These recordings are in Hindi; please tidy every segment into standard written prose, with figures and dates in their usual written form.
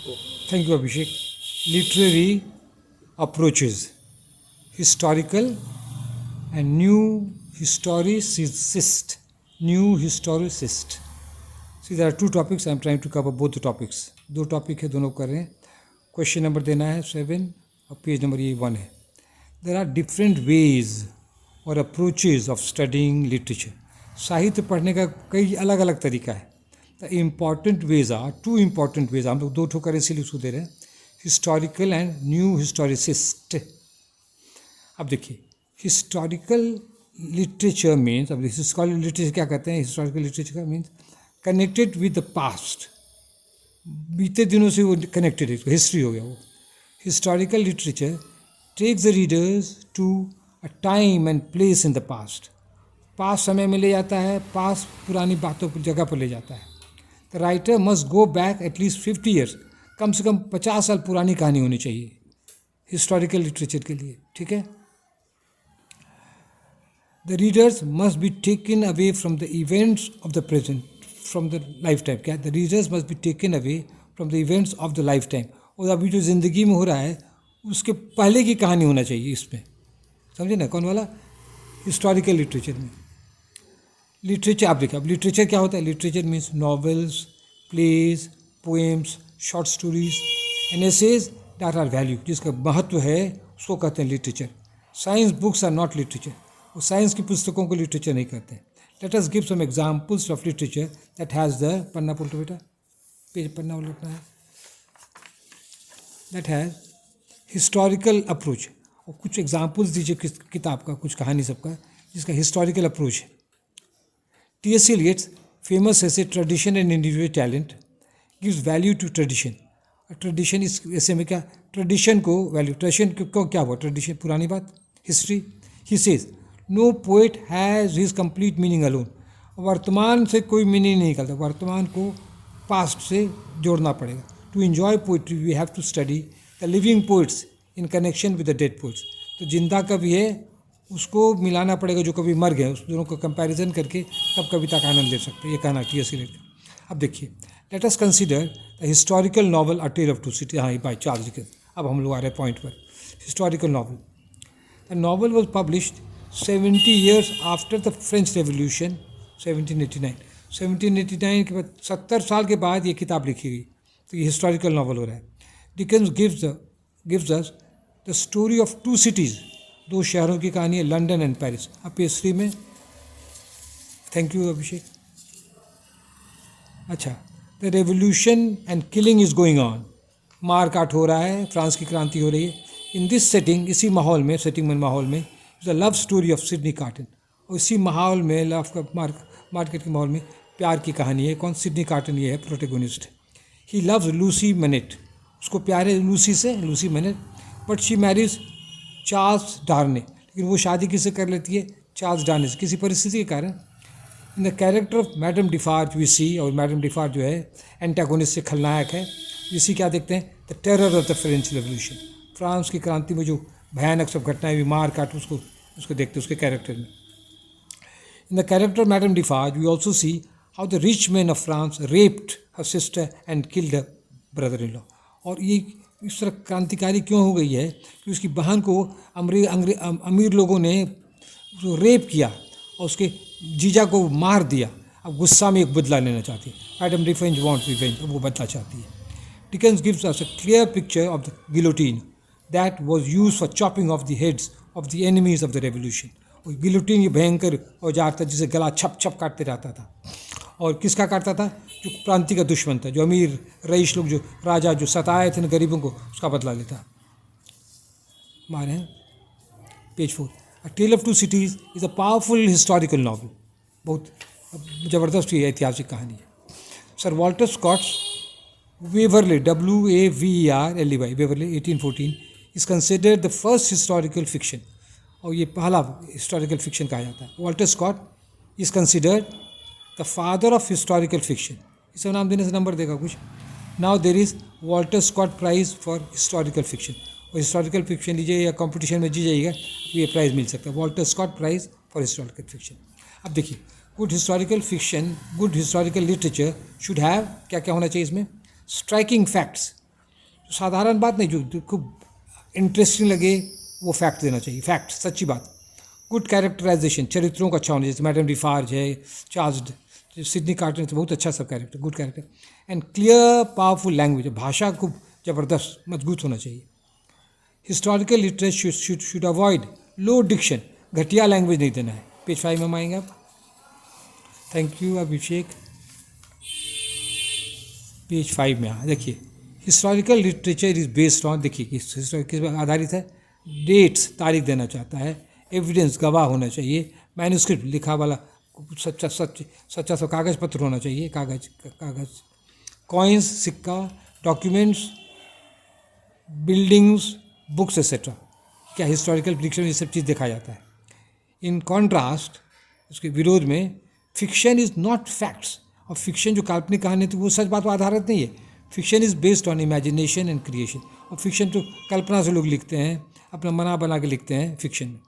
Thank you, Abhishek. Literary approaches, historical and new historicist. New historicist. See, there are two topics. I am trying to cover both the topics. दो टॉपिक है, दोनों कर रहे हैं. क्वेश्चन नंबर देना है 7 और पेज नंबर ये 1 है. देर आर डिफरेंट वेज और अप्रोचेज ऑफ स्टडिंग लिटरेचर. साहित्य पढ़ने का कई अलग अलग तरीका है. The important ways are two important ways. हम लोग दो ठोकर इसीलिए उसको दे रहे हैं, हिस्टोरिकल एंड न्यू हिस्टोरिसिस्ट. अब देखिए, हिस्टोरिकल लिटरेचर मीन्स, अब हिस्टोरिकल लिटरेचर क्या कहते हैं? हिस्टोरिकल लिटरेचर का means connected with the past. बीते दिनों से वो कनेक्टेड है, हिस्ट्री हो गया वो. Historical literature takes the readers to a time and place in the past. Past समय में ले जाता है, पास्ट पुरानी बातों पर जगह पर ले जाता है. The writer must go back at least 50 years. कम से कम 50 साल पुरानी कहानी होनी चाहिए हिस्टोरिकल लिटरेचर के लिए. ठीक है. The readers must be taken away from the events of the present, from the life time. क्या? The readers must be taken away from the events of the life time. और अभी जो ज़िंदगी में हो रहा है उसके पहले की कहानी होना चाहिए इसमें. समझे ना? कौन वाला? हिस्टोरिकल लिटरेचर में. लिटरेचर आप देखिए, अब लिटरेचर क्या होता है? Literature means novels, plays, poems, short stories and essays that are value. जिसका महत्व है उसको कहते हैं literature. Science books are not literature. वो साइंस की पुस्तकों को लिटरेचर नहीं कहते हैं. Let us give some examples of literature that has the, पन्ना पलटो बेटा, पेज पन्ना उलटना है, दैट हैज़ हिस्टोरिकल अप्रोच. और कुछ एग्जाम्पल्स दीजिए किताब का, कुछ कहानी सबका जिसका हिस्टोरिकल अप्रोच है. T.S. Eliot's famous essay tradition and individual talent gives value to tradition. Tradition, इस ऐसे में क्या? ट्रेडिशन को वैल्यू. ट्रेडिशन को क्या हुआ? ट्रेडिशन पुरानी बात, history. He says no poet has his complete meaning alone. वर्तमान से कोई मीनिंग नहीं निकलता, वर्तमान को पास्ट से जोड़ना पड़ेगा. To enjoy poetry we have to study the living poets in connection with the dead poets. तो जिंदा कवि है उसको मिलाना पड़ेगा जो कभी मर गए, उस दोनों को कंपैरिजन करके तब कविता का आनंद ले सकते हैं. ये कहना T.S. Eliot. अब देखिए, let us consider the historical novel a tale of two city. हाँ, बाय चार्ल्स डिकेंस. अब हम लोग आ रहे हैं पॉइंट पर. Historical novel. The novel was published 70 years after the French revolution 1789. 1789 के बाद 70 साल के बाद ये किताब लिखी गई. तो ये हिस्टोरिकल नॉवल हो रहा है. Dickens gives us the story of two cities. दो शहरों की कहानी है, लंदन एंड पेरिस. अब पेज 3 में. Thank you Abhishek. अच्छा, the revolution and killing is going on. मार काट हो रहा है, फ्रांस की क्रांति हो रही है. इन दिस सेटिंग, इसी माहौल में, सेटिंग में माहौल में, is the love story of Sydney carton. और इसी माहौल में, लव का मार्केट के माहौल में प्यार की कहानी है. कौन? सिडनी कार्टन ये है protagonist. He loves Lucie Manette. उसको प्यार है लूसी से, Lucie Manette. But she marriage Charles Darnay. लेकिन वो शादी किससे कर लेती है? चार्ल्स डार्ने से, किसी परिस्थिति के कारण. In the character of Madame Defarge we see, और मैडम डिफार्ज जो है एंटागोनिस्ट से खलनायक है. वी सी क्या देखते हैं? The terror of the French revolution. France की क्रांति में जो भयानक सब घटनाएं, मार काट, उसको देखते हैं उसके कैरेक्टर में. In the character of Madame Defarge we also see how the rich man of France raped her sister and killed her brother in law. और ये इस तरह क्रांतिकारी क्यों हो गई है कि उसकी बहन को अमीर लोगों ने रेप किया और उसके जीजा को मार दिया. अब गुस्सा में एक बदला लेना चाहती है. Madam revenge wants revenge. अब वो बदला चाहती है. Dickens gives us a clear picture of the guillotine that was used for chopping of the heads of the enemies of the revolution. और गिलोटिन ये भयंकर औजार था जिसे गला छप छप काटते रहता था. और किसका काटता था? जो क्रांति का दुश्मन था, जो अमीर रईस लोग, जो राजा जो सताए थे गरीबों को, उसका बदला लेता. मारे हैं page 4. A tale of two cities is a powerful historical novel. बहुत ज़बरदस्त ये ऐतिहासिक कहानी है. Sir Walter Scott's Waverley, WAVERLEY, Waverley 1814 is considered the first historical fiction. और ये पहला हिस्टोरिकल फिक्शन कहा जाता है. Walter Scott is considered the father of historical fiction. इसका नाम देने से नंबर देगा कुछ. Now there is Walter Scott prize for historical fiction. और हिस्टोरिकल फिक्शन लीजिए या कंपटीशन में जी जाइएगा तो ये प्राइज़ मिल सकता है, Walter Scott prize for historical fiction. अब देखिए, good historical fiction, good historical literature should have क्या क्या होना चाहिए इसमें? स्ट्राइकिंग फैक्ट्स, साधारण बात नहीं, जो खूब इंटरेस्टिंग लगे वो फैक्ट देना चाहिए, फैक्ट, सच्ची बात। गुड कैरेक्टराइजेशन, चरित्रों का अच्छा होना, जैसे मैडम डिफार्ज है, चार्ल्स सिडनी कार्टन, तो बहुत अच्छा सब character, good character. And clear powerful language, भाषा खूब ज़बरदस्त मजबूत होना चाहिए। Historical literature should avoid low diction, घटिया लैंग्वेज नहीं देना है। पेज 5 में हम आएंगे आप। Thank you Abhishek. पेज 5 में देखिए, historical literature is based on, देखिए किस पर आधारित है, डेट्स, तारीख देना चाहता है, एविडेंस, गवाह होना चाहिए, मैन्युस्क्रिप्ट, लिखा वाला सच्चा सा कागज़ पत्र होना चाहिए, कागज़, कॉइन्स, सिक्का, डॉक्यूमेंट्स, बिल्डिंग्स, बुक्स एक्सेट्रा। क्या हिस्टोरिकल प्रिडिक्शन ये सब चीज़ देखा जाता है। इन कॉन्ट्रास्ट, उसके विरोध में, फिक्शन इज़ नॉट फैक्ट्स, और फिक्शन जो काल्पनिक कहानी थी वो सच बात पर आधारित नहीं है। Fiction is based on imagination and creation, और फिक्शन तो कल्पना से लोग लिखते हैं, अपना मना बना के लिखते हैं फिक्शन में।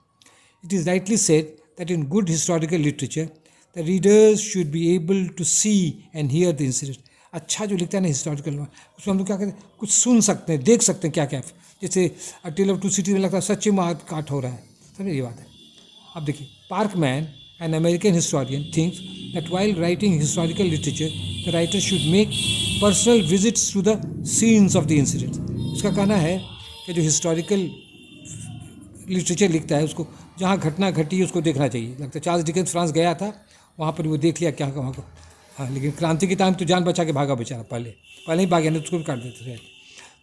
It is rightly said that in good historical literature the readers should be able to see and hear the incident. अच्छा जो लिखता है ना हिस्टोरिकल, उसमें हम लोग क्या कहते हैं, कुछ सुन सकते हैं, देख सकते हैं क्या क्या, जैसे अ टेल ऑफ टू सिटीज में लगता है सच्चे काट हो रहा है, समझे ये बात है। अब देखिए, Parkman, an American historian, thinks that while writing historical literature, the writer should make personal visits to the scenes of the incidents. उसका कहना है कि जो हिस्टोरिकल लिटरेचर लिखता है उसको जहाँ घटना घटी उसको देखना चाहिए। लगता है चार्ल्स डिकेंस फ्रांस गया था, वहाँ पर वो देख लिया क्या वहाँ को। हाँ, लेकिन क्रांति के टाइम तो जान बचा के भागा बेचारा, पहले ही भागे, नहीं उसको भी काट देते थे,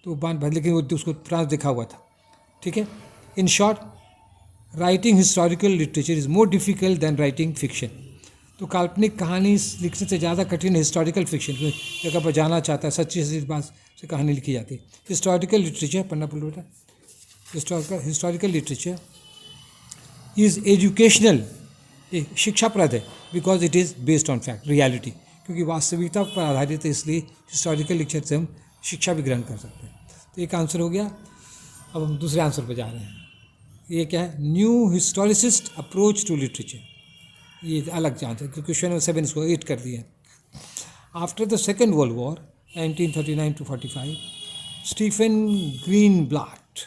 तो बांध, लेकिन वो उसको फ्रांस देखा हुआ था। ठीक है, in short, writing historical literature is more difficult than writing fiction. तो काल्पनिक कहानी लिखने से ज़्यादा कठिन है हिस्टोरिकल फिक्शन, जगह पर जाना चाहता है, सच्ची बात से कहानी लिखी जाती है। हिस्टोरिकल लिटरेचर पढ़ना पड़ो बेटा। हिस्टोरिकल लिटरेचर इज़ एजुकेशनल, शिक्षाप्रद है, because it is based on fact, reality, क्योंकि वास्तविकता पर आधारित है, इसलिए हिस्टोरिकल लिटरेचर से हम शिक्षा भी ग्रहण कर सकते हैं। तो एक आंसर हो गया। अब हम दूसरे आंसर पर जा रहे हैं। ये क्या है, न्यू हिस्टोरिसिस्ट अप्रोच टू लिटरेचर, ये अलग चांस है, क्वेश्चन नंबर 7 इसको 8 कर दिए। After the second world war 1939 to 45, Stephen Greenblatt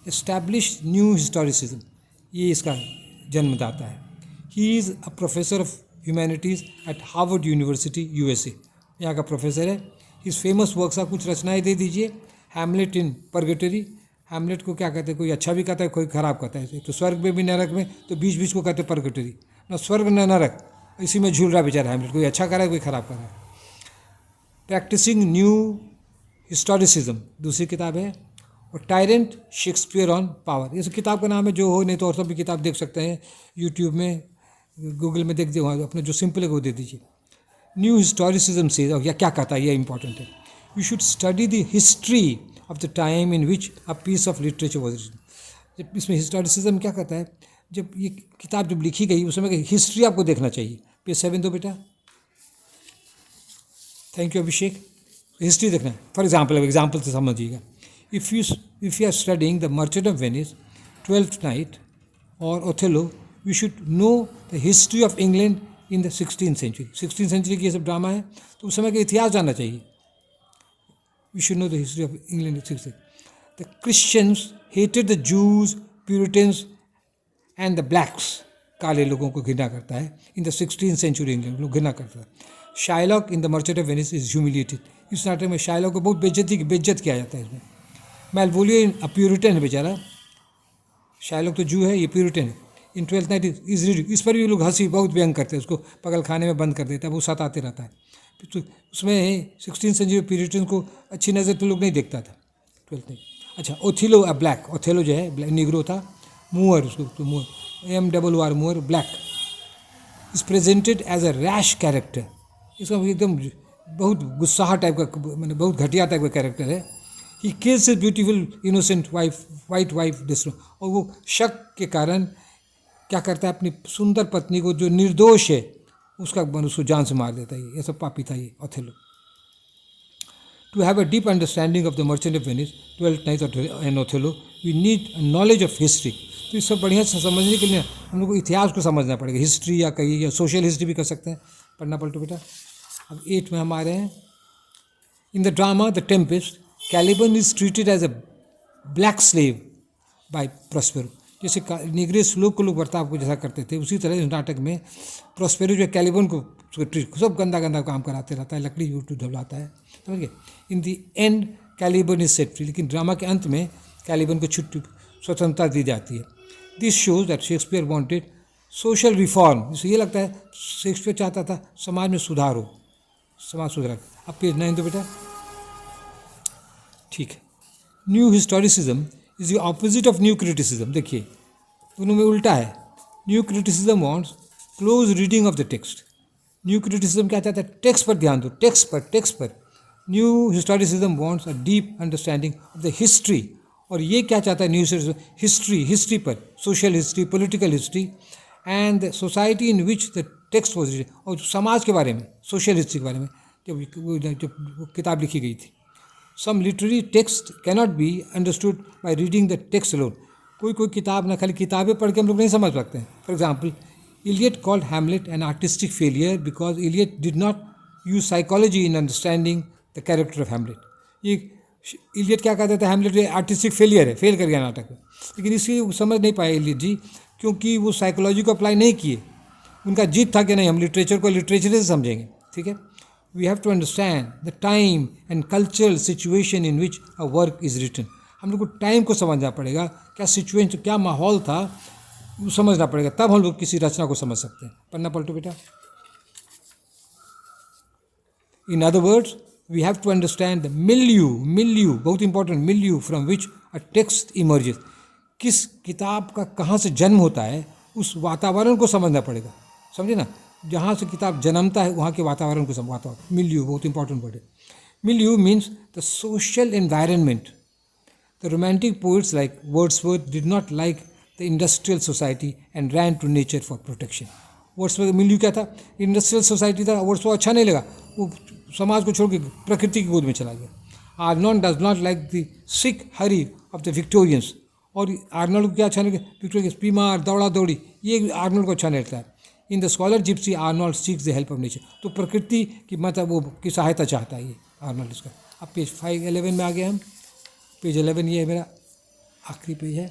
establish new historicism, ये इसका जन्मदाता है। He is a professor of humanities at Harvard University, USA, यहाँ का प्रोफेसर है। हिज फेमस वर्क्स, आप कुछ रचनाएँ दे दीजिए। हैमलेट इन परगेटरी, हैमलेट को क्या कहते हैं, कोई अच्छा भी कहता है, कोई खराब कहता है, तो स्वर्ग में भी नरक में, तो बीच बीच को कहते हैं परगेटरी, ना स्वर्ग न नरक, इसी में झूल रहा बेचारा हैमलेट, कोई अच्छा कर रहा है, कोई खराब कर रहा है। प्रैक्टिसिंग न्यू हिस्टोरिसिज्म दूसरी किताब है, और टायरेंट शेक्सपियर ऑन पावर, इस किताब का नाम है, जो हो नहीं तो और सब भी किताब देख सकते हैं यूट्यूब में, गूगल में देख दे, अपने जो सिंपल है वो दे दीजिए। न्यू हिस्टोरिसिज्म से या क्या कहता है, ये इंपॉर्टेंट है। You should study the history of the time in which a piece of literature was written. जब इसमें हिस्टोरिसिज्म क्या कहता है, जब ये किताब जब लिखी गई उस समय की हिस्ट्री आपको देखना चाहिए। पेज 7 दो बेटा। Thank you Abhishek. हिस्ट्री देखना है। फॉर एग्जाम्पल से समझिएगा, if you are studying the merchant of Venice, twelfth night और Othello, you should know the history of England in the 16th century. 16th century की ये सब ड्रामा है, तो उस समय का इतिहास जानना चाहिए। We should know the history of England. The Christians hated the Jews, Puritans and the blacks. काले लोगों को घृणा करता है। In the 16th century England लोग घृणा करता है। Shylock in the Merchant of Venice is humiliated. इस नाटक में शाइलॉक को बहुत बेइज्जत किया जाता है। इसमें मैलवोलियो प्यूरिटन है बेचारा, शाइलॉक तो जू है, ये प्यूरिटन है। इन 12th नाइट इज रीड, इस पर भी लोग हंसी बहुत व्यंग करते हैं, उसको पगल खाने में बंद कर देता है, वो सताते रहता है। तो उसमें 16th सेंचुरी प्यूरिटन को अच्छी नज़र तो लोग नहीं देखता था। 12th night. अच्छा, ओथिलो अ ब्लैक, ओथेलो जो है निग्रो था, मूअर, उसको तो Moor, MOOR, Moor, black is presented as a rash character. इसका एकदम बहुत गुस्साहा टाइप का, मैंने बहुत घटिया टाइप का कैरेक्टर है। He kills his beautiful innocent white wife distro, और वो शक के कारण क्या करता है, अपनी सुंदर पत्नी को जो निर्दोष है उसको जान से मार देता है। ये सब पापी था ये Othello. To have a deep understanding of the merchant of Venice, 12th Night and Othello, we need knowledge of history. तो ये सब बढ़िया से समझने के लिए हम लोग को इतिहास को समझना पड़ेगा, हिस्ट्री या कहीं या सोशल हिस्ट्री भी कर सकते हैं। पढ़ना पलटो बेटा। अब 8 में हम आ रहे हैं। In the drama the Tempest, Caliban is treated as a black slave by Prospero. जैसे निग्रेस लोग को लोग बर्ताव को जैसा करते थे, उसी तरह इस नाटक में प्रोस्पेरो जो कैलिबन को ट्रीट सब गंदा गंदा काम कराते रहता है, लकड़ी यूट्यूब ढलाता है, समझ गए। In the end Caliban is set free, लेकिन ड्रामा के अंत में कैलिबन को छुट्टी स्वतंत्रता दी जाती है। This shows that Shakespeare wanted social reform. जिससे ये लगता है शेक्सपियर चाहता था समाज में सुधार हो, समाज सुधार। अब पेज 9 तो बेटा, ठीक है। New historicism is the opposite of new criticism. देखिए दोनों में उल्टा है। New criticism wants close reading of the text. New criticism क्या चाहता है, टेक्स्ट पर ध्यान दो, टेक्स्ट पर। New historicism wants a deep understanding of the history. और ये क्या चाहता है न्यू हिस्ट्री पर, social history, political history and the society in which the text was written. और समाज के बारे में, सोशल हिस्ट्री के बारे में जब किताब लिखी गई थी। Some literary text cannot be understood by reading the text alone. कोई किताब ना, खाली किताबें पढ़ के हम लोग नहीं समझ सकते हैं। For example, Eliot called Hamlet an artistic failure because Eliot did not use psychology in understanding the character of Hamlet. ये इलियट क्या कहते थे, हैमलेट आर्टिस्टिक फेलियर है, फेल कर गया नाटक में। लेकिन इसलिए समझ नहीं पाए इलियट जी, क्योंकि वो साइकोलॉजी को अप्लाई नहीं किए। उनका जीत था कि नहीं हम लिटरेचर को लिटरेचर से समझेंगे, ठीक है। We have to understand the time and cultural situation in which a work is written. हम लोग को टाइम को समझना पड़ेगा, क्या सिचुएशन, क्या माहौल था, वो समझना पड़ेगा, तब हम लोग किसी रचना को समझ सकते हैं। पढ़ना पलटो बेटा। In other words, we have to understand the milieu, बहुत important, milieu from which a text emerges. किस किताब का कहाँ से जन्म होता है, उस वातावरण को समझना पड़ेगा, समझे ना। जहाँ से किताब जन्मता है वहाँ के वातावरण को समझाता। मिल्यू बहुत इंपॉर्टेंट वर्ड है। Milieu means the social environment. The romantic poets like Wordsworth did not like the industrial society and ran to nature for protection. Wordsworth milieu क्या था, इंडस्ट्रियल सोसाइटी था, वर्ड्सवर्थ अच्छा नहीं लगा, वो समाज को छोड़ के प्रकृति की गोद में चला गया। Arnold does not like the sick Hari of the Victorians. और आर्नोल्ड को क्या अच्छा नहीं लगता, विक्टोरियंस बीमार, दौड़ा दौड़ी, ये आर्नोल्ड को अच्छा नहीं लगता है। In the Scholar Gipsy Arnold seeks the help of nature. तो प्रकृति की मतलब वो की सहायता चाहता है ये आर्नोल्ड इसका। अब पेज 511 में आ गए हम। पेज 11 ये मेरा आखिरी पेज है।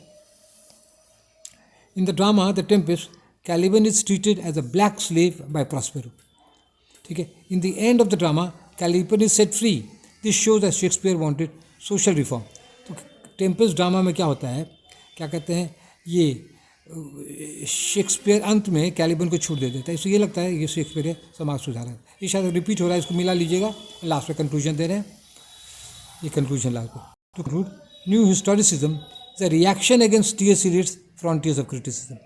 In the drama the Tempest, Caliban is treated as a black slave by Prospero, ठीक है। In the end of the drama Caliban is set free. This shows that Shakespeare wanted social reform. तो टेम्पेस्ट ड्रामा में क्या होता है, क्या कहते हैं, ये शेक्सपियर अंत में कैलिबन को छूट दे देता है। इससे ये लगता है ये शेक्सपियर है समाज सुधारक। ये शायद रिपीट हो रहा है, इसको मिला लीजिएगा। लास्ट में कंक्लूजन दे रहे हैं, ये कंक्लूजन लास्ट में। To conclude, new historicism is a reaction against T S. Eliot's frontiers of criticism.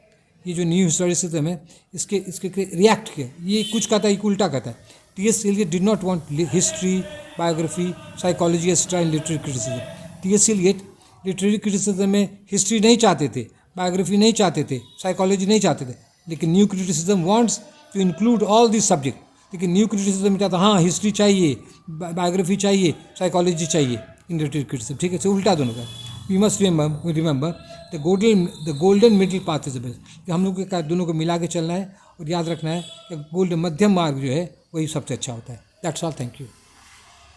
ये जो न्यू हिस्टोरिसिज्म है, इसके रिएक्ट किया, ये कुछ कहता है, एक उल्टा कहता है। T S. Eliot did not want history, biography, psychology extra in literary criticism. T S. Eliot literary criticism में हिस्ट्री नहीं चाहते थे, बायोग्राफी नहीं चाहते थे, साइकोलॉजी नहीं चाहते थे। लेकिन new criticism wants to include all this subject. लेकिन न्यू क्रिटिसिज्म चाहता हाँ हिस्ट्री चाहिए, बायोग्राफी चाहिए, साइकोलॉजी चाहिए इन लिटरेरी क्रिटिसिज्म, ठीक है। तो उल्टा दोनों का। We must remember the golden middle path is the best. हम लोग के दोनों को मिला के चलना है और याद रखना है कि गोल्डन मध्यम मार्ग जो है वही सबसे अच्छा होता है। That's all, thank you.